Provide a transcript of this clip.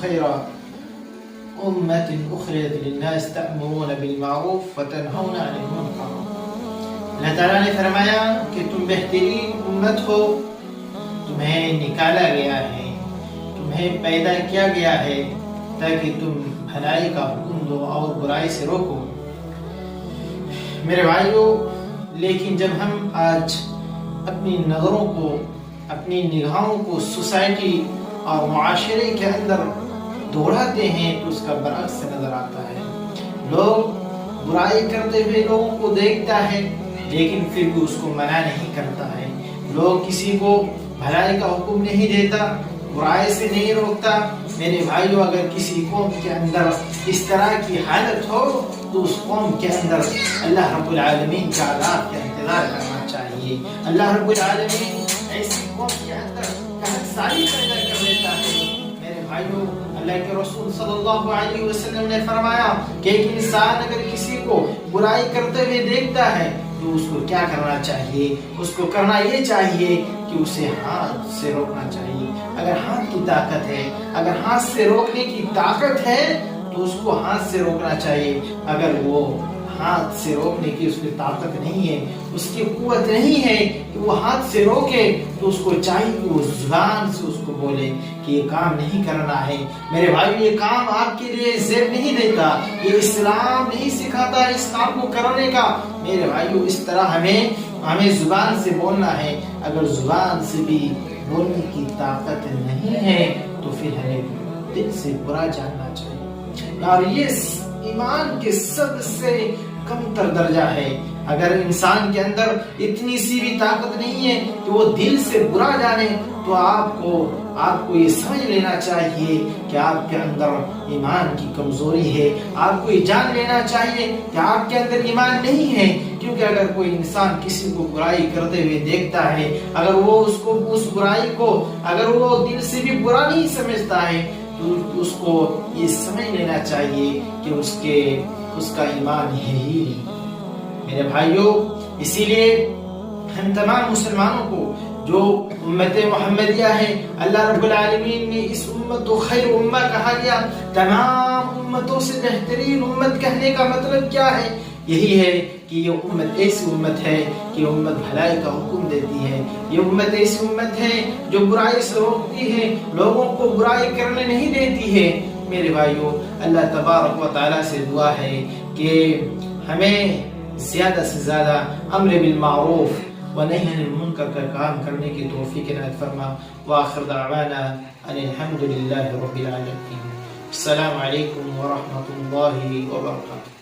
خير أمة أخرجت للناس تأمرون بالمعروف وتنهون عن المنكر. اللہ تعالیٰ نے فرمایا کہ تم بہترین امت ہو، تمہیں نکالا گیا ہے، تمہیں پیدا کیا گیا ہے تاکہ تم بھلائی کا حکم دو اور برائی سے روکو۔ میرے بھائیوں، لیکن جب ہم آج اپنی نظروں کو، اپنی نگاہوں کو سوسائٹی اور معاشرے کے اندر دوڑاتے ہیں تو اس کا برعکس نظر آتا ہے۔ لوگ برائی کرتے ہوئے لوگوں کو دیکھتا ہے لیکن پھر بھی اس کو منع نہیں کرتا ہے۔ لوگ کسی کو بھلائی کا حکم نہیں دیتا، برائی سے نہیں روکتا۔ میرے بھائیوں، اگر کسی قوم کے اندر اس طرح کی حالت ہو تو اس قوم کے اندر اللہ رب العالمین کا عذاب کا انتظار کرنا چاہیے۔ اللہ رب العالمین ایسی قوم کے اندر خاکساری پیدا کر دیتا ہے۔ میرے بھائیوں، اللہ کے رسول صلی اللہ علیہ وسلم نے فرمایا کہ ایک انسان اگر کسی کو برائی کرتے ہوئے دیکھتا ہے تو اس کو کیا کرنا چاہیے؟ اس کو کرنا یہ چاہیے کہ اسے ہاتھ سے روکنا چاہیے۔ اگر ہاتھ کی طاقت ہے، اگر ہاتھ سے روکنے کی طاقت ہے تو اس کو ہاتھ سے روکنا چاہیے۔ اگر وہ ہاتھ سے روکنے کی اس کی طاقت نہیں ہے، اس کی قوت نہیں ہے کہ وہ ہاتھ سے روکے، تو اس کو چاہیے کہ وہ زبان سے اس کو بولے کہ یہ کام نہیں کرنا ہے۔ میرے بھائی، یہ کام آپ کے لیے زیب نہیں دیتا، یہ اسلام نہیں سکھاتا اس کام کو کرنے کا۔ میرے بھائیو، اس طرح ہمیں زبان سے بولنا ہے۔ اگر زبان سے بھی بولنے کی طاقت نہیں ہے تو پھر ہمیں دل سے برا جاننا چاہیے، اور یہ ایمان کے سب سے کم تر درجہ ہے۔ اگر انسان کے اندر اتنی سی بھی طاقت نہیں ہے کہ وہ دل سے برا جانے تو آپ کو یہ سمجھ لینا چاہیے کہ آپ کے اندر ایمان کی کمزوری ہے۔ آپ کو یہ جان لینا چاہیے کہ آپ کے اندر ایمان نہیں ہے، کیونکہ اگر کوئی انسان کسی کو برائی کرتے ہوئے دیکھتا ہے، اگر وہ اس برائی کو اگر وہ دل سے بھی برا نہیں سمجھتا ہے تو اس کو یہ سمجھ لینا چاہیے کہ اس کا ایمان ہے ہی نہیں۔ میرے بھائیوں، اسی لیے ہم تمام مسلمانوں کو جو امت محمدیہ ہے، اللہ رب العالمین نے اس امت کو خیر امہ کہا گیا۔ تمام امتوں سے بہترین امت کہنے کا مطلب کیا ہے؟ یہی ہے کہ یہ امت ایسی امت ہے کہ امت بھلائی کا حکم دیتی ہے۔ یہ امت ایسی امت ہے جو برائی سے روکتی ہے، لوگوں کو برائی کرنے نہیں دیتی ہے۔ میرے بھائیوں، اللہ تبارک و تعالیٰ سے دعا ہے کہ ہمیں زیادہ سے زیادہ امر بالمعروف و نہی عن المنکر کا کام کرنے کی توفیق عنایت فرما۔ وآخر دعوانا ان الحمد للہ رب العالمین۔ السلام علیکم ورحمۃ اللہ وبرکاتہ۔